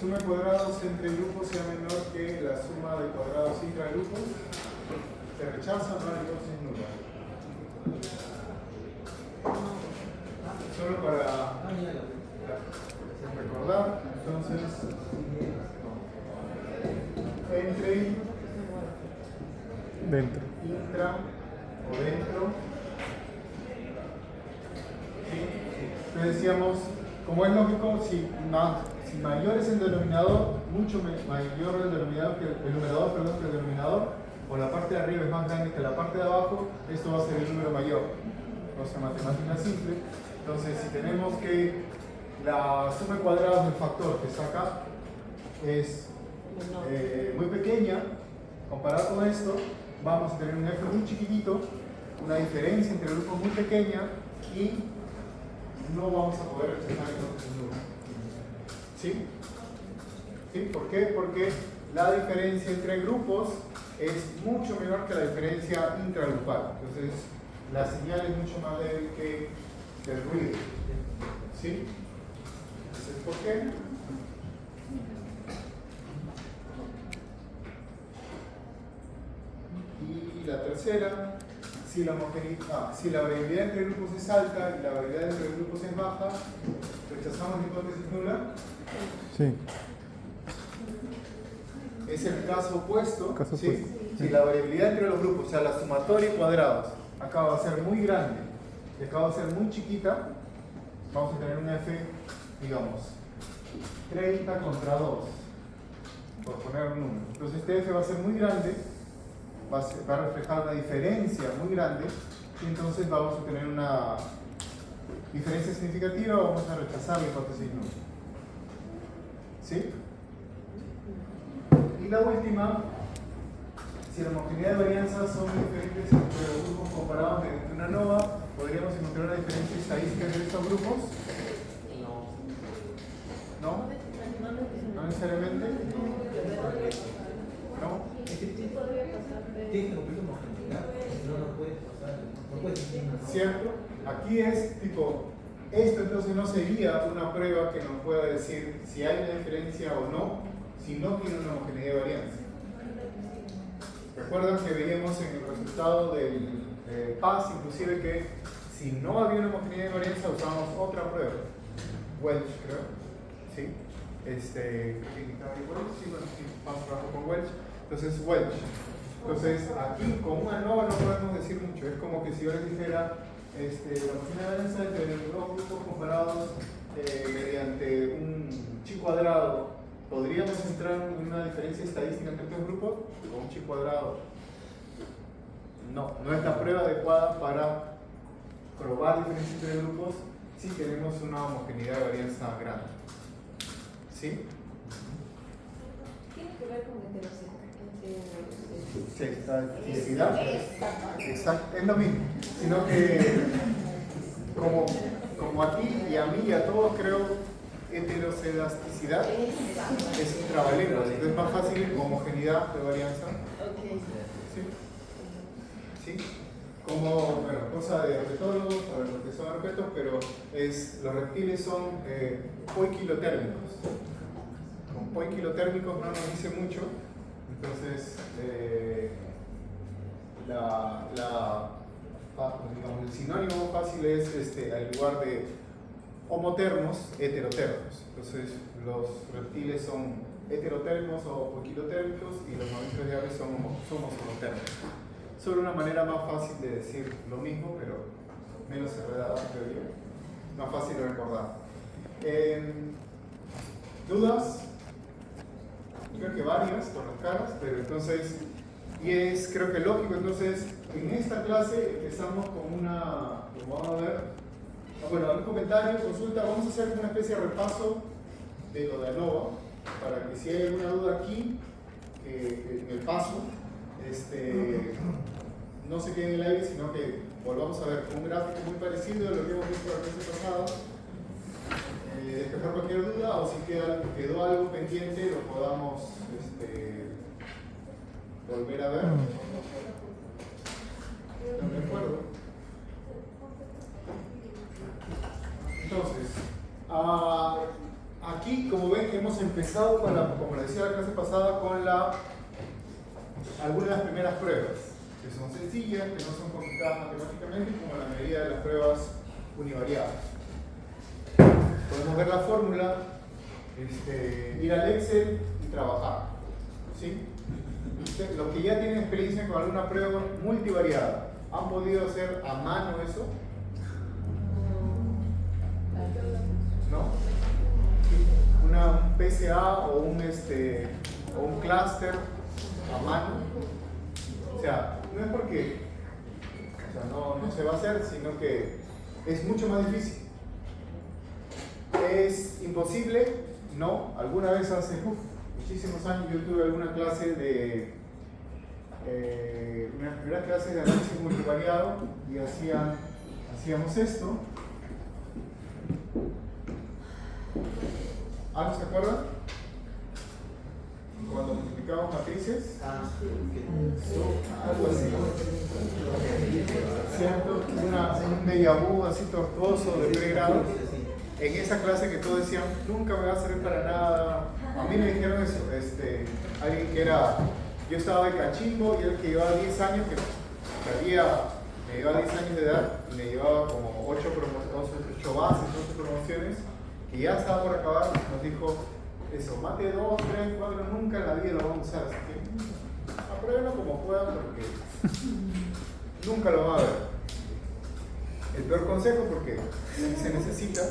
suma de cuadrados entre grupos sea menor que la suma de cuadrados intragrupos, se rechaza, no hay hipótesis nula. Solo para recordar, entonces, entre, dentro, intra o dentro. ¿Sí? Entonces decíamos, como es lógico, si mayor es el denominador, mucho mayor el denominador que el numerador, perdón, que el denominador, o la parte de arriba es más grande que la parte de abajo, esto va a ser el número mayor. O sea, matemática simple. Entonces, si tenemos que la suma de cuadrados del factor que está acá es muy pequeña, comparado con esto, vamos a tener un f muy chiquitito, una diferencia entre grupos muy pequeña y no vamos a poder rechazar el número. ¿Sí? ¿Sí? ¿Por qué? Porque la diferencia entre grupos es mucho menor que la diferencia intragrupal. Entonces, la señal es mucho más débil que el ruido. ¿Sí? Entonces, ¿por qué? Y la tercera, si la variabilidad entre grupos es alta y la variabilidad entre grupos es baja, ¿rechazamos la hipótesis nula? sí, Es el caso opuesto. Caso ¿sí? opuesto. Si la variabilidad entre los grupos, o sea, la sumatoria de cuadrados, acá va a ser muy grande y acá va a ser muy chiquita, vamos a tener una f, digamos, 30 contra 2, por poner un número. Entonces este f va a ser muy grande, va a reflejar una diferencia muy grande, y entonces vamos a tener una diferencia significativa, vamos a rechazar la hipótesis nula. ¿Sí? Y la última, si la homogeneidad de varianza son diferentes entre los grupos comparados mediante una ANOVA, ¿podríamos encontrar una diferencia estadística entre estos grupos? ¿No? ¿No necesariamente? ¿No? ¿Cierto? Aquí es tipo, esto entonces no sería una prueba que nos pueda decir si hay una diferencia o no, si no tiene una homogeneidad de varianza. Recuerdan que veíamos en el resultado del PAS, inclusive, que si no había una homogeneidad de varianza usábamos otra prueba, Welch, creo. ¿Sí? PAS trabajó con Welch. Entonces, Welch. Entonces, aquí con una ANOVA no podemos decir mucho. Es como que si yo les dijera la homogeneidad de varianza entre los dos grupos comparados mediante un chi cuadrado. ¿Podríamos entrar en una diferencia estadística entre estos grupos? Con un chi cuadrado. No, no es la prueba adecuada para probar diferencia entre grupos si tenemos una homogeneidad de varianza grande. ¿Sí? Tiene que ver con Estadística. Exacto, es lo mismo. Sino que, como a ti y a mí y a todos creo, heterocelasticidad es un trabalengua, entonces es más fácil homogeneidad de varianza. ¿Sí? ¿Sí? Como, bueno, cosa de ornitólogos, para los que son herpetos, pero los reptiles son poikilotérmicos. Con poikilotérmicos no nos dice mucho, entonces digamos, el sinónimo fácil es al lugar de homotermos, heterotermos. Entonces los reptiles son heterotermos o poikilotérmicos y los mamíferos de aves somos homotermos. Solo una manera más fácil de decir lo mismo, pero menos enredada, creo yo. Más fácil de recordar. ¿Dudas? Creo que varias por las caras, pero entonces, creo que lógico, entonces, en esta clase empezamos con como vamos a ver, bueno, algún comentario, consulta, vamos a hacer una especie de repaso de lo de ANOVA, para que si hay alguna duda aquí, en el paso, no se quede en el aire, sino que volvamos a ver un gráfico muy parecido a lo que hemos visto la clase pasada, despejar cualquier duda, o si quedó algo pendiente, lo podamos volver a ver. ¿Están de acuerdo? Entonces, aquí, como ven, hemos empezado con como les decía la clase pasada, con algunas de las primeras pruebas, que son sencillas, que no son complicadas matemáticamente, como la mayoría de las pruebas univariadas. Podemos ver la fórmula, ir al Excel y trabajar. ¿Sí? Los que ya tienen experiencia con alguna prueba multivariada, ¿han podido hacer a mano eso? ¿No? Un PCA o un clúster a mano. O sea, no es porque no se va a hacer, sino que es mucho más difícil. ¿Es imposible? No. Alguna vez hace muchísimos años yo tuve alguna clase de una primera clase de análisis multivariado y hacíamos esto. ¿Algo se acuerdan? Cuando multiplicamos matrices, algo así, ¿cierto? Un déjà vu así tortuoso de pregrado. En esa clase que todos decían, nunca me va a servir para nada. A mí me dijeron eso, alguien que yo estaba de cachimbo y él que llevaba 10 años, me llevaba 10 años de edad y me llevaba como 8 bases, 8 promociones, que ya estaba por acabar, nos dijo eso, mate 2, 3, 4, nunca en la vida lo vamos a usar, así que apruébenlo como puedan porque nunca lo van a ver. El peor consejo porque sí se necesita,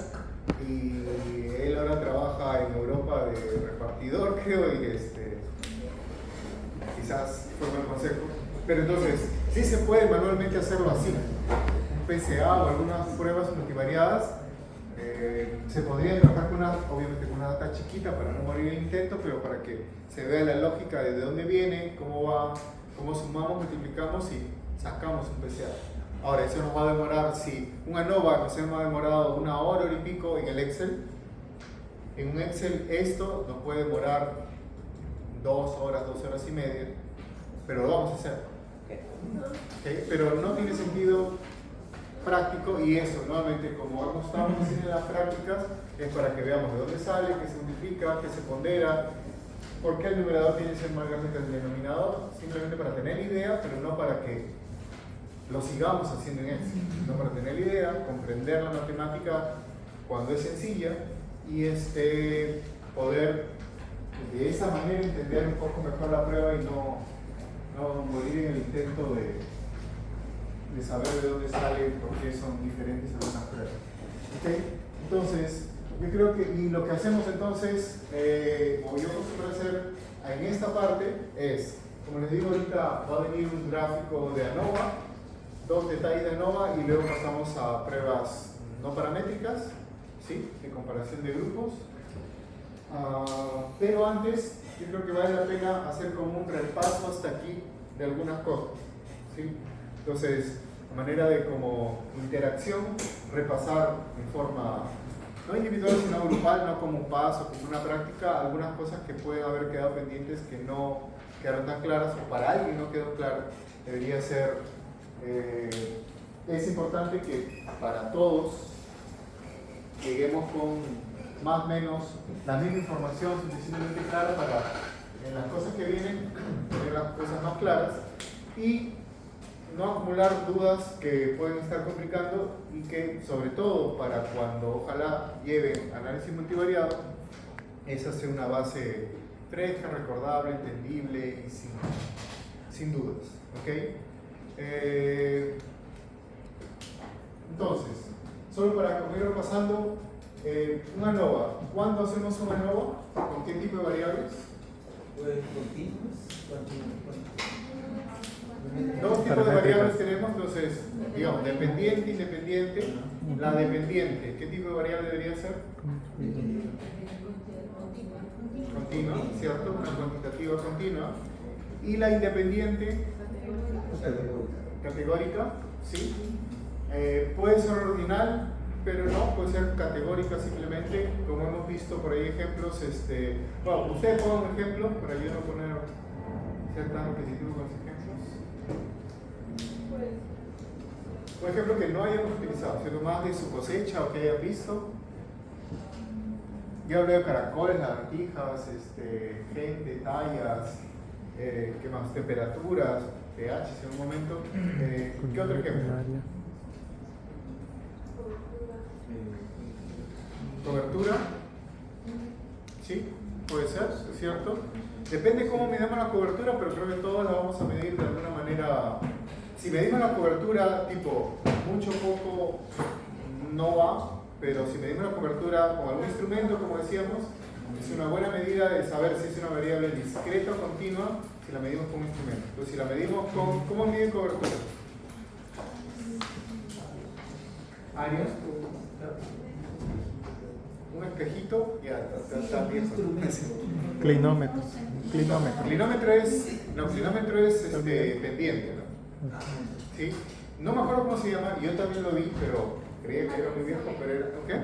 y él ahora trabaja en Europa de repartidor, creo, y quizás fue un buen consejo. Pero entonces, sí se puede manualmente hacerlo así. Un PCA o algunas pruebas multivariadas, se podría trabajar obviamente con una data chiquita para no morir en intento, pero para que se vea la lógica de dónde viene, cómo sumamos, multiplicamos y sacamos un PCA. Ahora, eso nos va a demorar, si un ANOVA nos ha demorado 1 hora y pico en el Excel, en un Excel esto nos puede demorar 2 horas, 2 horas y media, pero lo vamos a hacer. ¿Okay? Pero no tiene sentido práctico, y eso, nuevamente, como estamos haciendo en las prácticas, es para que veamos de dónde sale, qué se multiplica, qué se pondera, por qué el numerador tiene que ser más grande que el denominador, simplemente para tener idea, pero no para que lo sigamos haciendo en Excel, no, para tener idea, comprender la matemática cuando es sencilla y poder de esa manera entender un poco mejor la prueba y no morir en el intento de saber de dónde sale, por qué son diferentes algunas pruebas. ¿Okay? Entonces, yo creo que lo que hacemos entonces, o yo acostumbro hacer en esta parte es, como les digo ahorita, va a venir un gráfico de ANOVA, 2 detalles de ANOVA y luego pasamos a pruebas no paramétricas, ¿sí? De comparación de grupos. Pero antes, yo creo que vale la pena hacer como un repaso hasta aquí de algunas cosas, ¿sí? Entonces, a manera de como interacción, repasar en forma no individual sino grupal, no como un paso, como una práctica, algunas cosas que pueden haber quedado pendientes que no quedaron tan claras, o para alguien no quedó claro. Debería ser, es importante que para todos lleguemos con más o menos la misma información suficientemente clara para en las cosas que vienen tener las cosas más claras y no acumular dudas que pueden estar complicando, y que sobre todo para cuando ojalá lleven análisis multivariado, esa sea una base fresca, recordable, entendible y sin dudas. ¿Okay? Entonces, solo para ir repasando, un ANOVA. ¿Cuándo hacemos un ANOVA? ¿Con qué tipo de variables? Dos tipos de variables tenemos, entonces, digamos, dependiente, independiente. La dependiente, ¿qué tipo de variable debería ser? Continua, ¿cierto? Una cuantitativa continua. Y la independiente, categórica, ¿sí? Puede ser ordinal, pero no, puede ser categórica simplemente, como hemos visto por ahí ejemplos. Bueno, ustedes pongan un ejemplo para yo no ser tan repetitivo con los ejemplos. Un ejemplo que no hayamos utilizado, sino más de su cosecha o que hayan visto. Yo hablé de caracoles, lagartijas, gente, tallas, ¿qué más? Temperaturas, pH en un momento. ¿Qué otro ejemplo? Cobertura. Sí, puede ser, es cierto. Depende cómo midamos la cobertura, pero creo que todas la vamos a medir de alguna manera. Si medimos la cobertura tipo mucho, poco, no va, pero si medimos la cobertura con algún instrumento, como decíamos, es una buena medida de saber si es una variable discreta o continua si la medimos con un instrumento. Entonces, si la medimos con, ¿cómo miden cobertura? Área. Un espejito, ya está bien. Clinómetro. Clinómetro es pendiente, ¿no? ¿Sí? No me acuerdo cómo se llama, yo también lo vi, pero creía que era muy viejo, pero era, ¿qué?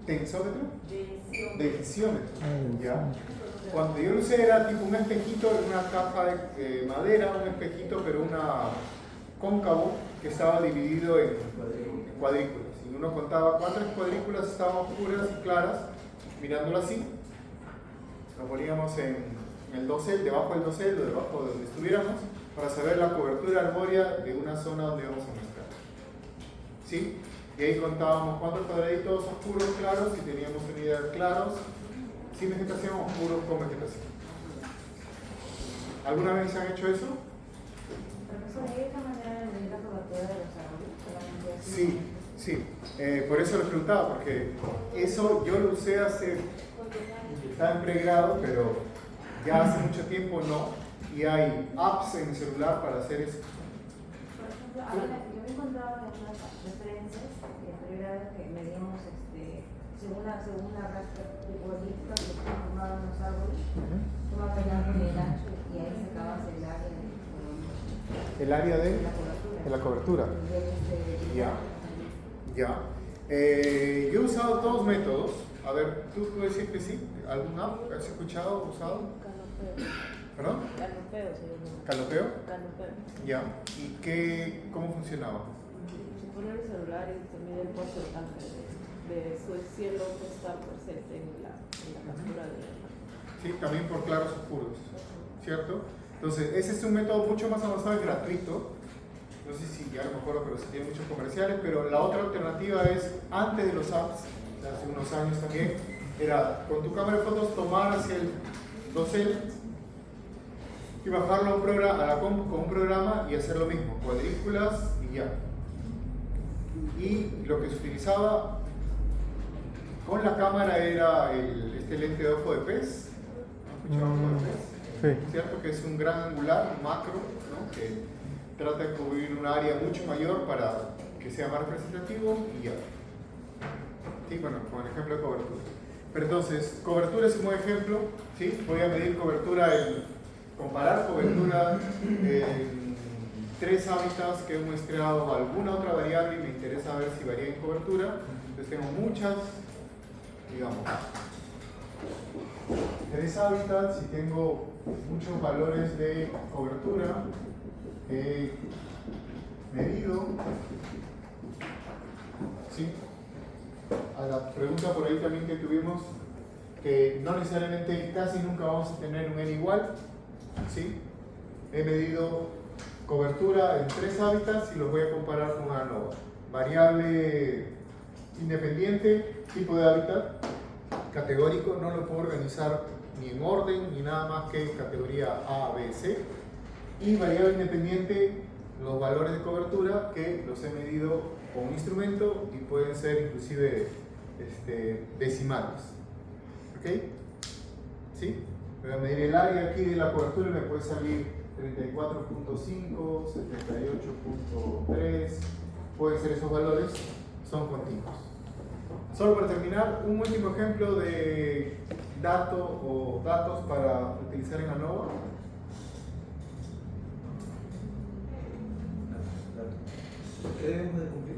Tensómetro. Densiómetro. ¿Ya? Cuando yo lo usé era tipo un espejito en una caja de madera, un espejito, pero una cóncavo que estaba dividido en cuadrículas. Y uno contaba cuántas cuadrículas estaban oscuras y claras, mirándolo así. Lo poníamos en el dosel, debajo del dosel o debajo de donde estuviéramos, para saber la cobertura arbórea de una zona donde íbamos a mezclar. ¿Sí? Y ahí contábamos cuántos cuadraditos oscuros, claros, y teníamos una idea de claros, sin vegetación, oscuros con vegetación. ¿Alguna vez han hecho eso? Profesor, ¿hay otra manera de medir la cobertura de los árboles? Sí, sí. Por eso lo preguntaba, porque eso yo lo usé estaba en pregrado, pero ya hace mucho tiempo no, y hay apps en el celular para hacer eso. Por ejemplo, ahora yo me he encontrado en unas referencias en pregrado que medimos según la rastra tipo elíptica que formaban los árboles, tomaba el árbol y el ancho y ahí sacabas el área El área de la cobertura. Ya. Ya. Yo he usado dos métodos. A ver, ¿tú puedes decir que sí? ¿Algún app? ¿Has escuchado, usado? Canopeo. ¿Perdón? Canopeo se llama. ¿Canopeo? Canopeo. Ya. ¿Y cómo funcionaba? Se pone el celular y se mide el porcentaje de su cielo que está presente en la captura de la imagen. Sí, también por claros oscuros, ¿cierto? Entonces, ese es un método mucho más avanzado y gratuito. No sé si ya no me acuerdo, pero sí tiene muchos comerciales. Pero la otra alternativa es, antes de los apps, hace unos años también, era con tu cámara de fotos tomar hacia el dosel y bajarlo a un programa, a la compu con un programa y hacer lo mismo, cuadrículas y ya. Y lo que se utilizaba con la cámara era este lente de ojo de pez. ¿Han escuchado ojo de pez? Sí. ¿Cierto? Que es un gran angular, un macro, ¿no? Que trata de cubrir un área mucho mayor para que sea más representativo y ya. Sí, bueno, con el ejemplo de cobertura. Pero entonces, cobertura es un buen ejemplo, ¿sí? Voy a medir cobertura comparar cobertura en 3 hábitats que he muestreado alguna otra variable y me interesa ver si varía en cobertura. Entonces tengo muchas, digamos, 3 hábitats y tengo muchos valores de cobertura que he medido. ¿Sí? A la pregunta por ahí también que tuvimos, que no necesariamente casi nunca vamos a tener un N igual. ¿Sí? He medido cobertura en 3 hábitats y los voy a comparar con una ANOVA. Variable independiente, tipo de hábitat, categórico, no lo puedo organizar ni en orden ni nada más que en categoría A, B, C. Y variable independiente, los valores de cobertura que los he medido con un instrumento y pueden ser inclusive decimales. ¿Ok? ¿Sí? Voy a medir el área aquí de la cobertura y me puede salir 34.5, 78.3. Pueden ser esos valores, son continuos. Solo para terminar, un último ejemplo de dato o datos para utilizar en ANOVA. ¿Qué debemos de cumplir?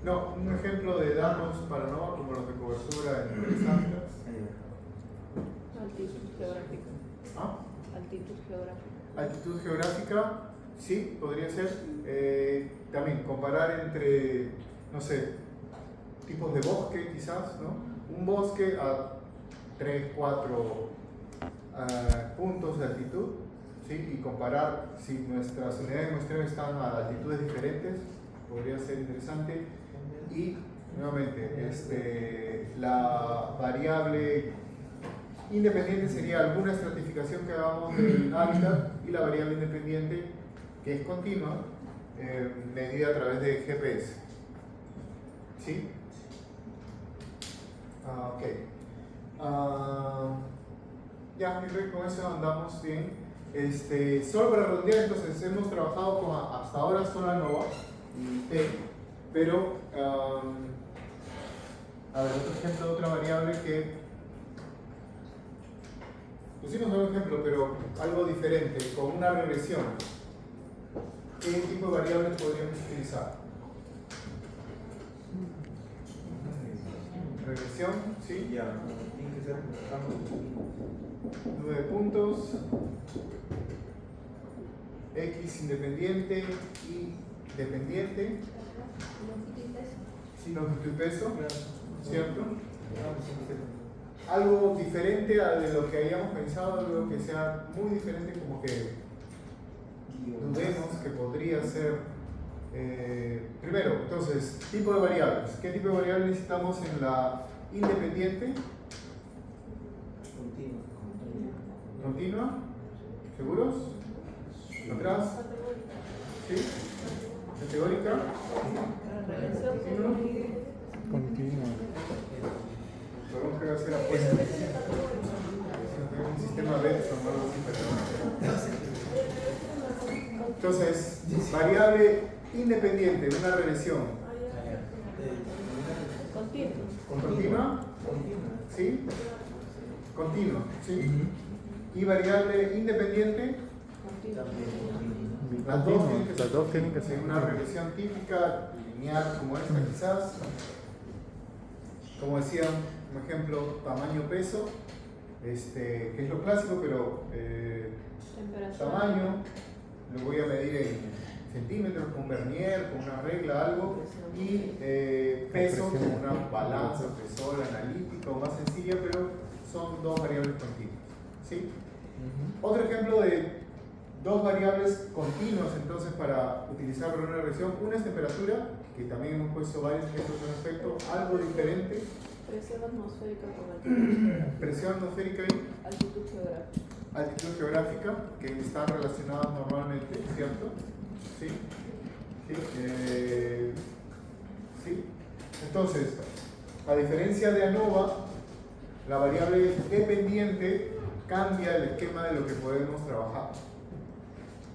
No, un ejemplo de datos para ANOVA como los de cobertura en 3 hábitats. Altitud geográfica. ¿Ah? Altitud geográfica. Altitud geográfica, sí, podría ser. También comparar entre, no sé, tipos de bosque quizás, ¿no? un bosque a 3, 4 puntos de altitud, ¿sí? Y comparar si nuestras unidades de muestreo están a altitudes diferentes, podría ser interesante. Y nuevamente, la variable independiente sería alguna estratificación que hagamos del hábitat, y la variable independiente, que es continua, medida a través de GPS. ¿Sí? Ok. Ya, yo creo que con eso andamos bien. Solo para redondear, entonces hemos trabajado con hasta ahora solo ANOVA y T, pero a ver, otro ejemplo de otra variable que pusimos un ejemplo, pero algo diferente, con una regresión. ¿Qué tipo de variables podríamos utilizar? Regresión, ¿sí? Ya, tiene que ser 9 puntos, X independiente y dependiente, longitud y peso, ¿cierto? Algo diferente a de lo que hayamos pensado, algo que sea muy diferente, como que dudemos que podría ser. Primero, entonces, tipo de variables. ¿Qué tipo de variables necesitamos en la independiente? Continua. ¿Seguros? ¿Atrás? ¿Sí? ¿Categórica? Continua. Podemos que hacer apuestas. Un sistema Betson o algo así, pero entonces, variable independiente, una regresión. ¿Continua? ¿Sí? Continua, ¿sí? Y variable independiente. Las dos tienen que ser una regresión típica, lineal como esta quizás. Como decía, un ejemplo, tamaño-peso, que es lo clásico, pero tamaño lo voy a medir en centímetros, con vernier, con una regla, algo, y peso con una balanza, pesora, analítica o más sencilla, pero son dos variables continuas. ¿Sí? Otro ejemplo de dos variables continuas, entonces, para utilizar para una regresión. Una es temperatura, que también hemos puesto varios ejemplos al respecto, algo diferente. Presión atmosférica con altitud. Presión atmosférica y Altitud geográfica. altitud geográfica, que están relacionadas normalmente, ¿cierto? ¿Sí? ¿Sí? ¿Sí? Entonces, a diferencia de ANOVA, la variable dependiente cambia el esquema de lo que podemos trabajar.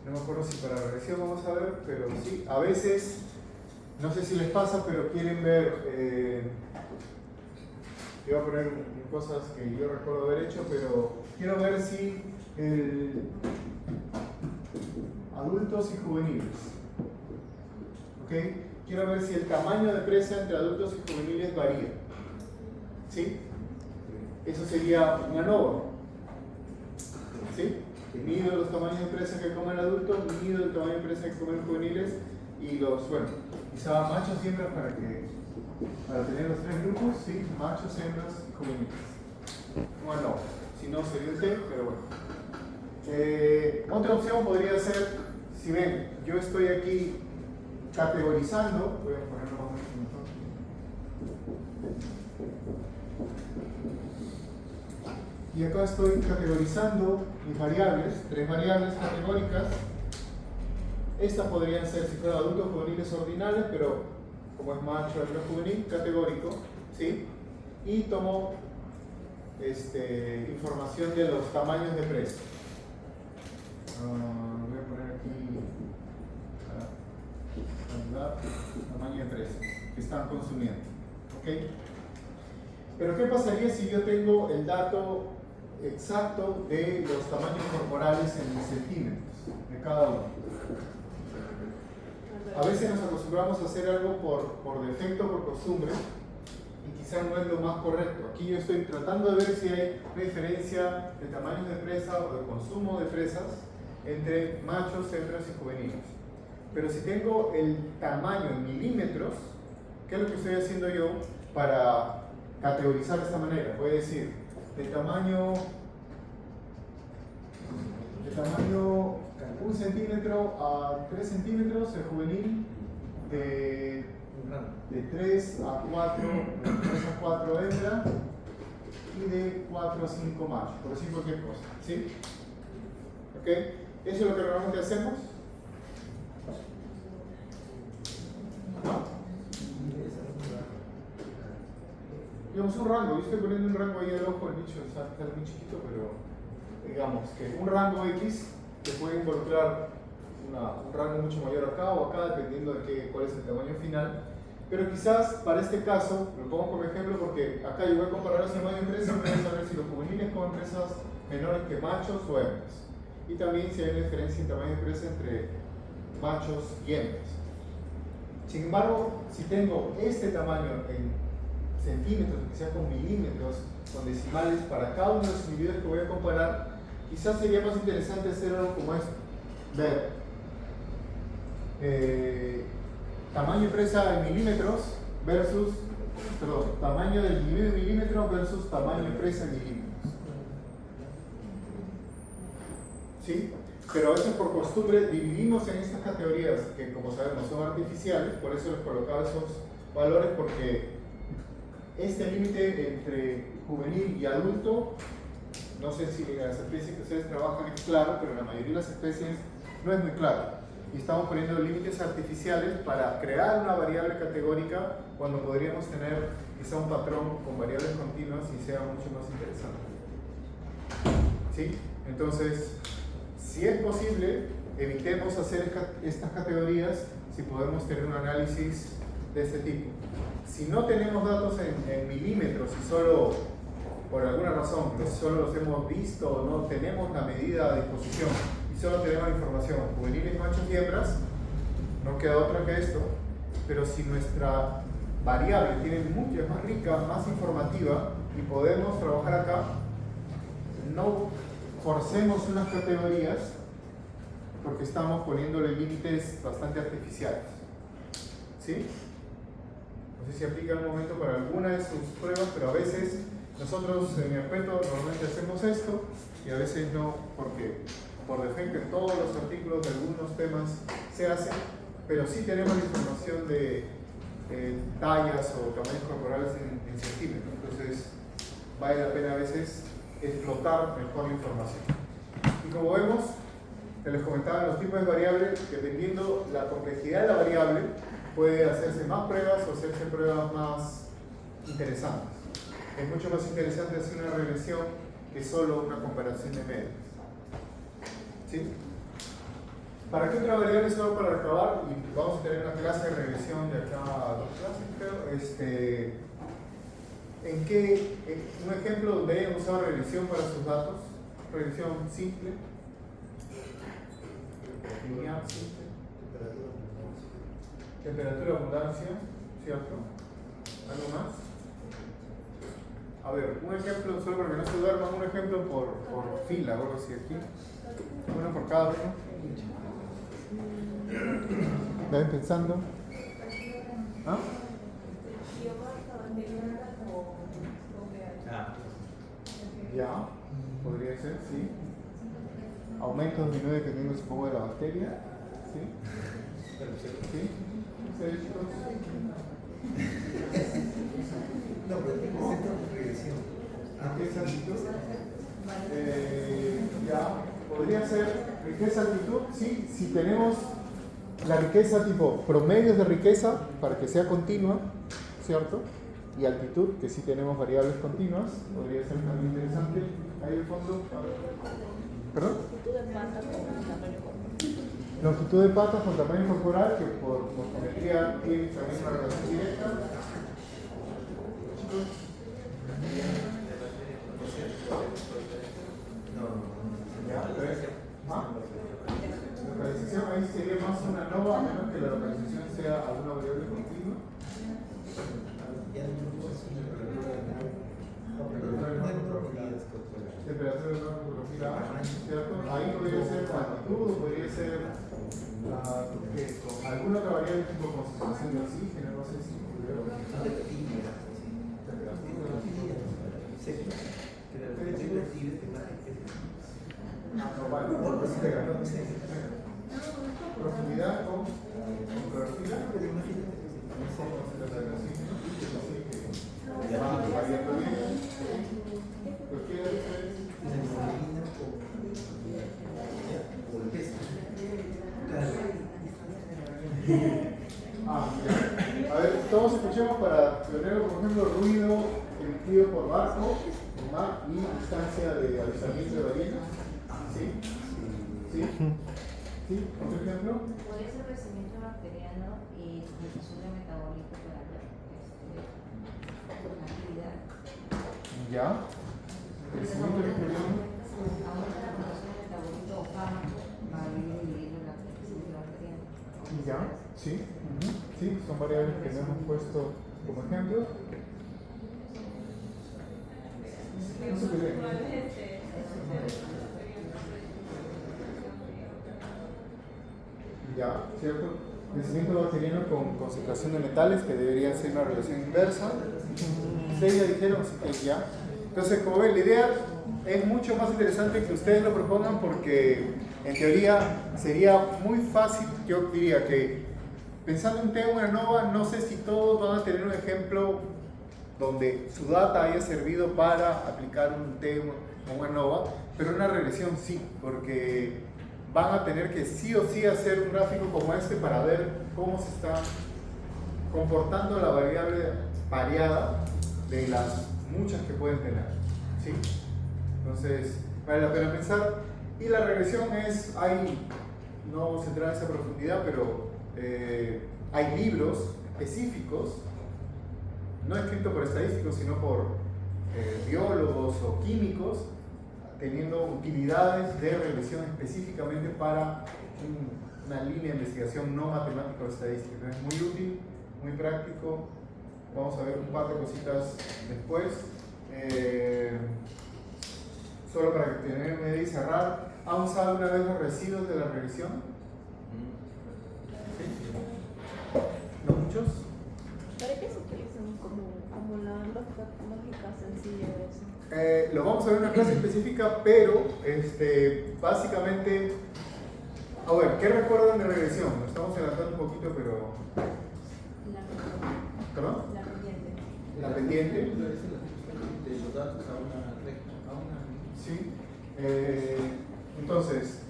No me acuerdo si para regresión vamos a ver, pero sí, a veces, no sé si les pasa, pero quieren ver, yo voy a poner cosas que yo recuerdo haber hecho, pero quiero ver si adultos y juveniles, ¿ok? Quiero ver si el tamaño de presa entre adultos y juveniles varía, ¿sí? Eso sería una ANOVA, ¿sí? Mido los tamaños de presa que comen adultos, mido el tamaño de presa que comen juveniles y los, bueno, quizá machos y hembras para tener los tres grupos, ¿sí? Machos, hembras y juveniles. Bueno, si no sería un T, pero bueno. Otra opción podría ser, si ven, yo estoy aquí categorizando, voy a ponerlo más mejor. Y acá estoy categorizando mis variables, tres variables categóricas. Estas podrían ser, si fueran adultos juveniles ordinales, pero como es macho, hembra, juvenil, categórico, ¿sí? Y tomo información de los tamaños de presa. Voy a poner aquí tamaño de presa que están consumiendo, ¿ok? Pero ¿qué pasaría si yo tengo el dato exacto de los tamaños corporales en centímetros de cada uno? A veces nos acostumbramos a hacer algo por defecto, por costumbre, y quizás no es lo más correcto. Aquí yo estoy tratando de ver si hay una diferencia de tamaños de presa o de consumo de presas entre machos, hembras y juveniles. Pero si tengo el tamaño en milímetros, ¿qué es lo que estoy haciendo yo para categorizar de esta manera. Puede decir, de tamaño 1 centímetro a 3 centímetros, el juvenil de 3 a 4 hembra y de 4 a 5 machos, por decir cualquier cosa, ¿sí? ¿Ok? Eso es lo que normalmente hacemos. ¿No? Digamos un rango, yo estoy poniendo un rango ahí al ojo, el bicho está muy chiquito, pero digamos que un rango X que puede involucrar un rango mucho mayor acá o acá, dependiendo de cuál es el tamaño final. Pero quizás para este caso, lo pongo como ejemplo porque acá yo voy a comparar los tamaños de empresas, voy a saber si los juveniles con empresas menores que machos o hembras. Y también si hay una diferencia en tamaño de empresa entre machos y hembras. Sin embargo, si tengo este tamaño en centímetros, quizás con milímetros, con decimales para cada uno de los individuos que voy a comparar, quizás sería más interesante hacer algo como esto. Ver tamaño de presa en milímetros versus, tamaño del individuo en milímetros versus tamaño de presa en milímetros. ¿Sí? Pero a veces por costumbre dividimos en estas categorías que, como sabemos, son artificiales, por eso les colocaba esos valores, porque este límite entre juvenil y adulto, no sé si en las especies que ustedes trabajan es claro, pero en la mayoría de las especies no es muy claro. Y estamos poniendo límites artificiales para crear una variable categórica cuando podríamos tener quizá un patrón con variables continuas y sea mucho más interesante. ¿Sí? Entonces, si es posible, evitemos hacer estas categorías si podemos tener un análisis de este tipo. Si no tenemos datos en milímetros y solo, por alguna razón, solo los hemos visto o no tenemos la medida a disposición y solo tenemos la información juveniles, machos y hembras, no queda otra que esto, pero si nuestra variable tiene mucho, es más rica, más informativa y podemos trabajar acá, no forcemos unas categorías porque estamos poniéndole límites bastante artificiales. ¿Sí? No sé si aplica en un momento para alguna de sus pruebas, pero a veces nosotros en el reto normalmente hacemos esto y a veces no, porque por defecto en todos los artículos de algunos temas se hace, pero sí tenemos la información de tallas o tamaños corporales en centímetros. Entonces vale la pena a veces explotar mejor la información. Y como vemos, les comentaba, los tipos de variables, dependiendo la complejidad de la variable, puede hacerse más pruebas o hacerse pruebas más interesantes. Es mucho más interesante hacer una regresión que solo una comparación de medios. ¿Sí? ¿Para qué otra variable? Solo para acabar, y vamos a tener una clase de regresión de acá a 2 clases, creo. Un ejemplo donde hayan usado regresión para sus datos, regresión simple, lineal simple, temperatura, abundancia, ¿cierto? ¿Algo más? A ver, un ejemplo, solo para que no se duerman, un ejemplo por fila, o algo así aquí. Uno por cada uno. ¿Vayan pensando? ¿Ah? Ya, podría ser, sí. Aumento o disminuye dependiendo supongo de la bacteria. ¿Sí? ¿Sí? ¿Ustedes, chicos? No, pero tiene que ser con regresión. ¿Riqueza, altitud? Ya, podría ser riqueza, altitud. Sí, si tenemos la riqueza tipo promedios de riqueza para que sea continua, ¿cierto? Y altitud, que sí tenemos variables continuas, podría ser también interesante. Ahí el fondo. ¿Perdón? Longitud de patas con tamaño corporal, que por morfometría tiene también una relación directa. Chicos. Ya, localización ahí sería más una nova, a menos que la localización sea alguna variable continua. Temperatura de una fotografía, ¿cierto? Ahí podría ser altitud, podría ser alguna otra variable tipo concentración de oxígeno, no sé si. Temperatura. concepto que la reflexión percibe de imagen que No, vale, por espera, no sé. Profundidad con profundidad. Ya. A ver, todos escuchemos para tener, por ejemplo, ruido emitido por barco, mar y distancia de avistamiento de ballenas. ¿Sí? ¿Sí? ¿Sí? ¿Otro ejemplo? Puede ser crecimiento bacteriano y sustitución de metabolito para la actividad. ¿Ya? Crecimiento bacteriano. Aumenta la producción de metabolito o fármaco para ir dividiendo la crecimiento bacteriano. ¿Ya? Sí. Sí, son variables que no hemos puesto como ejemplo. No se ve. Ya, ¿cierto? Crecimiento bacteriano con concentración de metales, que debería ser una relación inversa. Ustedes ya dijeron, así que ya. Entonces, como ven, la idea es mucho más interesante que ustedes lo propongan porque, en teoría, sería muy fácil. Yo diría que, pensando en T1 en ANOVA, no sé si todos van a tener un ejemplo donde su data haya servido para aplicar un T1 o una ANOVA, pero una regresión sí, porque van a tener que sí o sí hacer un gráfico como este para ver cómo se está comportando la variable variada de las muchas que pueden tener. ¿Sí? Entonces, vale la pena pensar. Y la regresión es, no vamos a entrar en esa profundidad, pero hay libros específicos, no escritos por estadísticos, sino por biólogos o químicos, teniendo utilidades de regresión específicamente para una línea de investigación no matemática o estadística. Es muy útil, muy práctico. Vamos a ver un par de cositas después. Solo para que tengan una idea y cerrar, ¿han usado una vez los residuos de la regresión? ¿No muchos? ¿Para qué se utilizan como la lógica sencilla de eso? Lo vamos a ver en una clase específica, pero básicamente, a ver, ¿qué recuerdan de regresión? Nos estamos adelantando un poquito, pero... ¿Perdón? La pendiente. La pendiente. de los datos a una recta, a una... Sí. Entonces,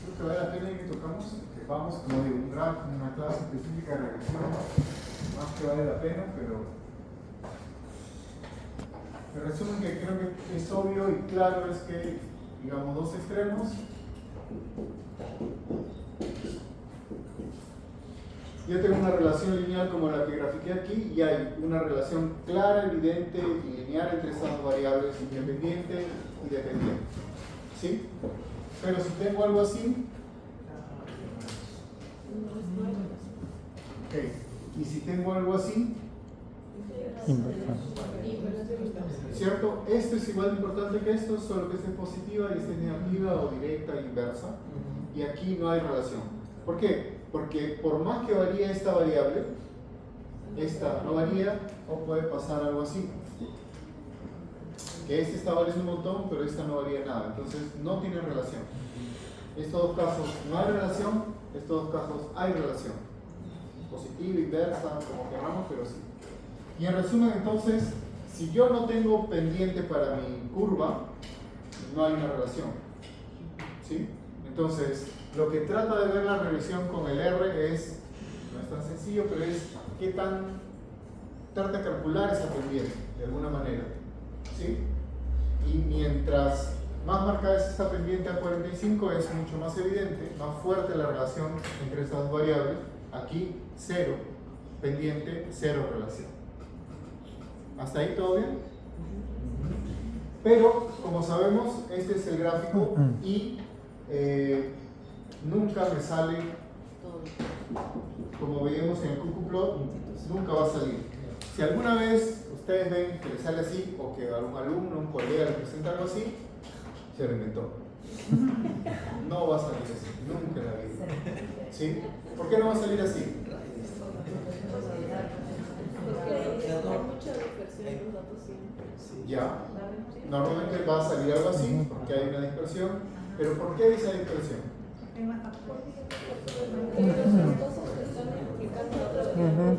creo que vale la pena que tocamos, que vamos, como digo, una clase específica de regresión, más que vale la pena, pero... El resumen que creo que es obvio y claro es que, digamos, dos extremos. Yo tengo una relación lineal como la que grafiqué aquí y hay una relación clara, evidente y lineal entre esas dos variables, independiente y dependiente. ¿Sí? Pero si tengo algo así, okay. Y si tengo algo así, ¿cierto? Esto es igual de importante que esto, solo que esta es positiva y esta es negativa o directa e inversa. Y aquí no hay relación. ¿Por qué? Porque por más que varíe esta variable, esta no varía o puede pasar algo así. Que esta está variando un montón, pero esta no varía nada. Entonces no tiene relación. Estos dos casos no hay relación, estos dos casos hay relación. Positiva, inversa, como queramos, pero sí. Y en resumen, entonces, si yo no tengo pendiente para mi curva, no hay una relación. ¿Sí? Entonces, lo que trata de ver la regresión con el R es, no es tan sencillo, pero es qué tan trata de calcular esa pendiente, de alguna manera. ¿Sí? Y mientras más marcada es esta pendiente a 45, es mucho más evidente, más fuerte la relación entre estas dos variables. Aquí, 0 pendiente, 0 relación. ¿Hasta ahí todo bien? Pero, como sabemos, este es el gráfico y nunca me sale, como veíamos en el QQplot, nunca va a salir. Si alguna vez ustedes ven que le sale así, o que algún alumno, un colega le presenta algo así, se lo inventó. No va a salir así, nunca en la vida. ¿Sí? ¿Por qué no va a salir así? Porque hay mucha dispersión tiene los datos siempre. Ya. ¿Sí? Normalmente va a salir algo así, porque hay una dispersión. Pero ¿por qué hay esa dispersión? Porque los costos que están implicando la otra variable.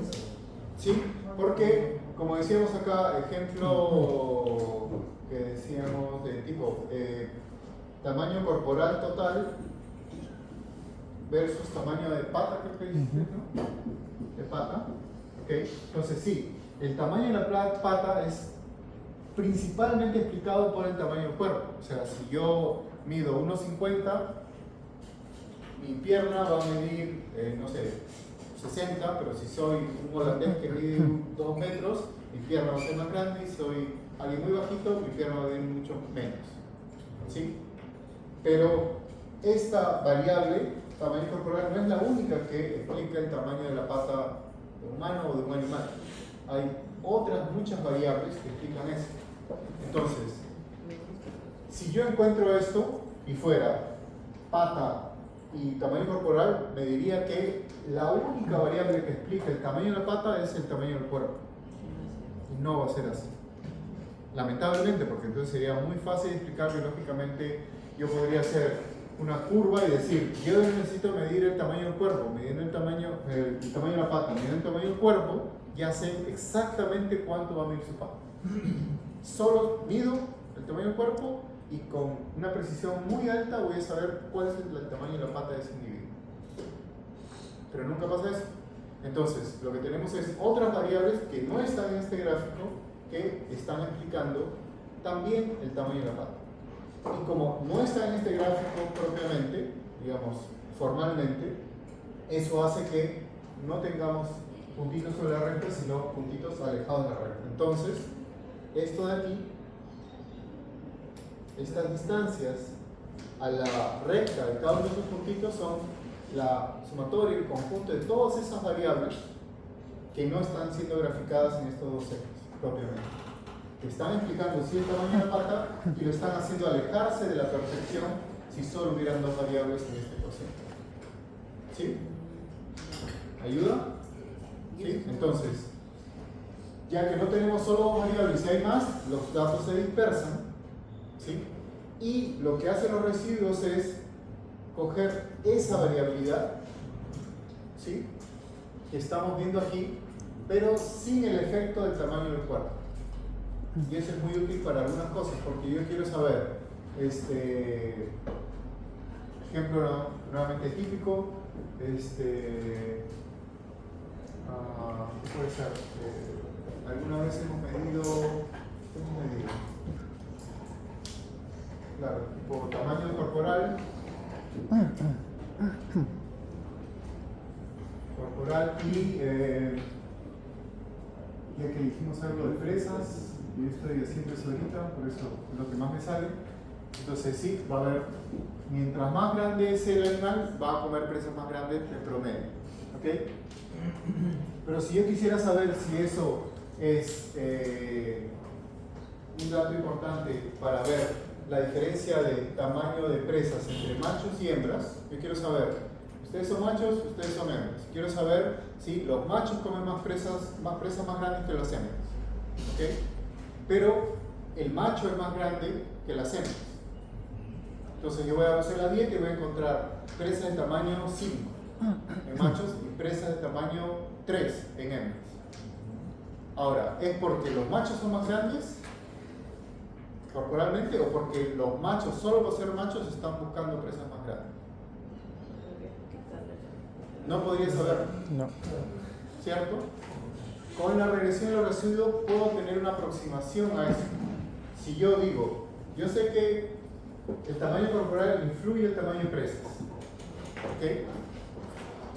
Sí, porque como decíamos acá, ejemplo que decíamos de tipo tamaño corporal total versus tamaño de pata, creo que dijiste, ¿no? De pata. ¿Ok? Entonces sí, el tamaño de la pata es principalmente explicado por el tamaño del cuerpo. O sea, si yo mido 1,50, mi pierna va a medir, no sé, 60, pero si soy un holandés que mide 2 metros, mi pierna va a ser más grande, y si soy alguien muy bajito, mi pierna va a medir mucho menos. ¿Sí? Pero esta variable, tamaño corporal, no es la única que explica el tamaño de la pata de un humano o de un animal. Hay otras muchas variables que explican eso. Entonces, si yo encuentro esto y fuera pata y tamaño corporal, me diría que la única variable que explica el tamaño de la pata es el tamaño del cuerpo. Y no va a ser así. Lamentablemente, porque entonces sería muy fácil explicar biológicamente. Yo podría hacer una curva y decir, yo necesito medir el tamaño del cuerpo, midiendo el tamaño de la pata, midiendo el tamaño del cuerpo, ya sé exactamente cuánto va a medir su pata. Solo mido el tamaño del cuerpo y con una precisión muy alta voy a saber cuál es el tamaño de la pata de ese individuo. Pero nunca pasa eso. Entonces, lo que tenemos es otras variables que no están en este gráfico que están explicando también el tamaño de la pata. Y como no está en este gráfico propiamente, digamos, formalmente, eso hace que no tengamos puntitos sobre la recta, sino puntitos alejados de la recta. Entonces, esto de aquí, estas distancias a la recta de cada uno de esos puntitos son la sumatoria, el conjunto de todas esas variables que no están siendo graficadas en estos dos ejes propiamente, que están explicando si el tamaño de la pata y lo están haciendo alejarse de la perfección si solo hubieran dos variables en esta ecuación. ¿Sí? ¿Ayuda? ¿Sí? Entonces, ya que no tenemos solo dos variables, si hay más, los datos se dispersan. ¿Sí? Y lo que hacen los residuos es coger esa variabilidad, ¿sí?, que estamos viendo aquí, pero sin el efecto del tamaño del cuerpo. Y eso es muy útil para algunas cosas, porque yo quiero saber, ejemplo nuevamente típico, ¿qué puede ser? Alguna vez hemos medido, ¿qué hemos medido? Claro, tipo tamaño corporal, y ya que dijimos algo de presas, yo estoy haciendo eso ahorita, por eso es lo que más me sale. Entonces sí, va a haber, mientras más grande es el animal, va a comer presas más grandes en promedio. ¿Ok? Pero si yo quisiera saber si eso es un dato importante para ver la diferencia de tamaño de presas entre machos y hembras, yo quiero saber, ustedes son machos, ustedes son hembras. Quiero saber si los machos comen más presas más grandes que las hembras. ¿Okay? Pero el macho es más grande que las hembras. Entonces yo voy a hacer la dieta y voy a encontrar presas de tamaño 5 en machos y presas de tamaño 3 en hembras. Ahora, ¿es porque los machos son más grandes corporalmente o porque los machos, solo por ser machos, están buscando presas más grandes? No podría saber. No. ¿Cierto? Con la regresión de los residuos puedo tener una aproximación a eso. Si yo digo, yo sé que el tamaño corporal influye el tamaño de presas, ¿ok?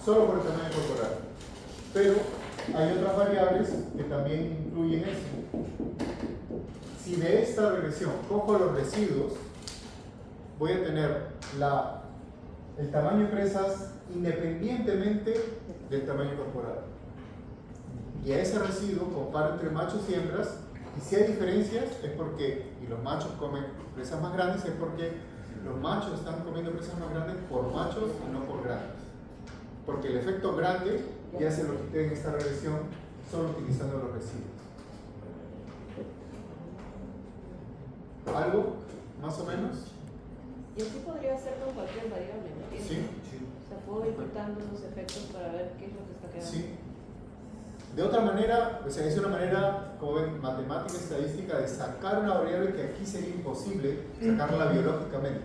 Solo por el tamaño corporal. Pero hay otras variables que también influyen eso. Si de esta regresión cojo los residuos, voy a tener el tamaño de presas independientemente del tamaño corporal. Y a ese residuo comparo entre machos y hembras, y si hay diferencias es porque, y los machos comen presas más grandes, es porque los machos están comiendo presas más grandes por machos y no por grandes. Porque el efecto grande ya se lo quité en esta regresión solo utilizando los residuos. ¿Algo? ¿Más o menos? Y así podría ser con cualquier variable, ¿me entiendes? Sí. O sea, puedo ir cortando los efectos para ver qué es lo que está quedando. Sí. De otra manera, o sea, es una manera, como ven, matemática, estadística, de sacar una variable que aquí sería imposible sacarla biológicamente.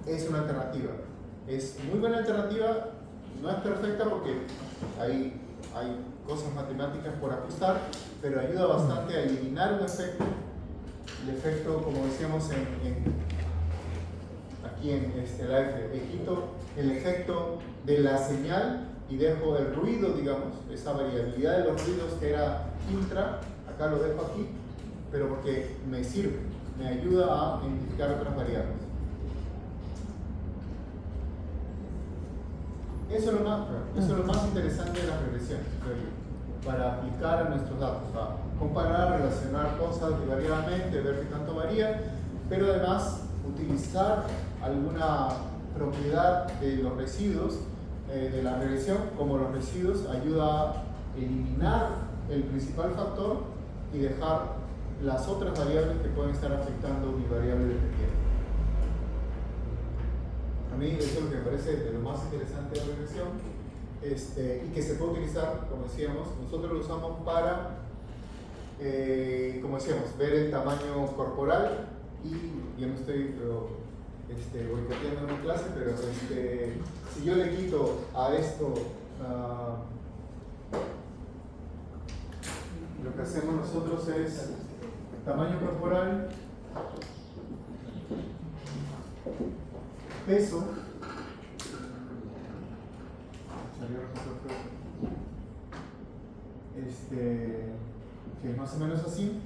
Es una alternativa. Es muy buena alternativa, no es perfecta porque hay cosas matemáticas por ajustar, pero ayuda bastante a eliminar un efecto. El efecto, como decíamos aquí en la F, quito el efecto de la señal y dejo el ruido, digamos, esa variabilidad de los ruidos que era intra, acá lo dejo aquí, pero porque me sirve, me ayuda a identificar otras variables. Eso es lo más interesante de las regresiones, creo yo, para aplicar a nuestros datos, a comparar, relacionar cosas variadamente, ver qué tanto varía, pero además utilizar alguna propiedad de los residuos de la regresión, como los residuos, ayuda a eliminar el principal factor y dejar las otras variables que pueden estar afectando mi variable dependiente. A mí eso es lo que me parece de lo más interesante de la regresión, y que se puede utilizar, como decíamos, nosotros lo usamos para, como decíamos, ver el tamaño corporal, y yo no estoy boicoteando mi clase, pero si yo le quito a esto lo que hacemos nosotros es tamaño corporal, peso, que es más o menos así.